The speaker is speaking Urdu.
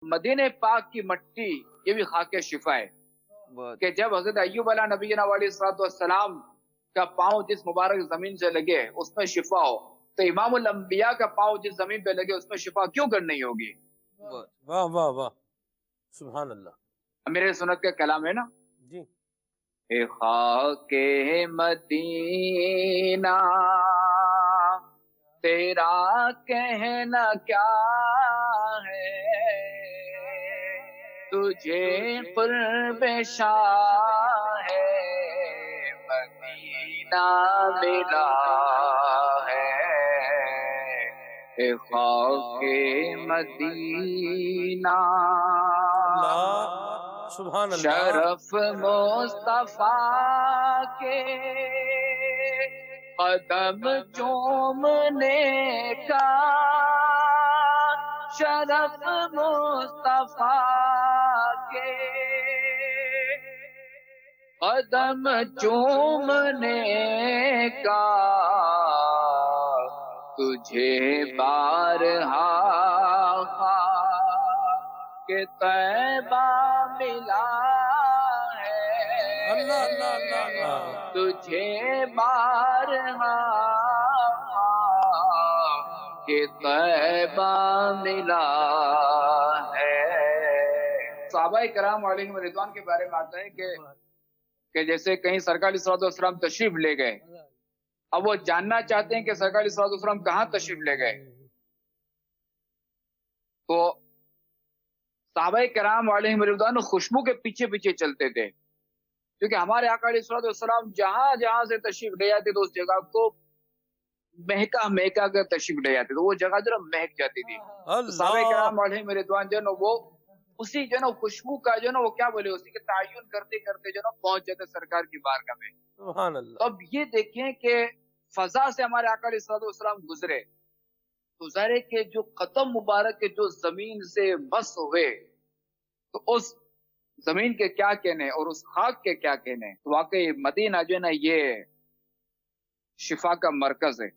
مدینہ پاک کی مٹی یہ بھی خاک شفا ہے کہ جب حضرت ایوب علیہ نبینا علیہ السلام کا پاؤں جس مبارک زمین سے لگے اس میں شفا ہو، تو امام الانبیاء کا پاؤں جس زمین پہ لگے اس میں شفا کیوں کر نہیں ہوگی؟ واہ واہ واہ، سبحان اللہ۔ میرے سنت کا کلام ہے نا جی۔ اے خاک مدینہ تیرا کہنا کیا ہے، تجھے قرب شاہ مدینہ ملا ہے۔ اے خاک مدینہ سبحان اللہ۔ شرف مصطفیٰ کے قدم چومنے کا، شرف مصطفیٰ کے قدم چومنے کا، تجھے بارہا کہ طیبہ ملا ہے۔ اللہ اللہ اللہ اللہ۔ تجھے بارہا کہ طیبہ ملا ہے۔ صحابہ کرام علیہم رضوان کے بارے میں آتا ہے کہ جیسے کہیں سرکار علیہ السلام تشریف لے گئے، اب وہ جاننا چاہتے ہیں کہ سرکار علیہ السلام کہاں تشریف لے گئے، تو صحابہ کرام علیہم رضوان خوشبو کے پیچھے پیچھے چلتے تھے، کیونکہ ہمارے آقا علیہ السلام جہاں جہاں سے تشریف لے جاتے تو اس جگہ کو مہکا مہکا کر تشریف لے جاتے تو وہ جگہ جو مہک جاتی تھی۔ صحابہ کرام علیہم رضوان جو نا وہ اسی جو نا خوشبو کا جو نا وہ کیا بولے اسی کے تعین کرتے کرتے جو نا پہنچ جاتے سرکار کی بارگاہ میں۔ سبحان اللہ۔ اب یہ دیکھیں کہ فضا سے ہمارے آقا علیہ السلام گزرے تو ظاہر ہے کہ جو قدم مبارک کے جو زمین سے مس ہوئے تو اس زمین کے کیا کہنے اور اس خاک کے کیا کہنے۔ تو واقعی مدینہ جو ہے نا یہ شفا کا مرکز ہے۔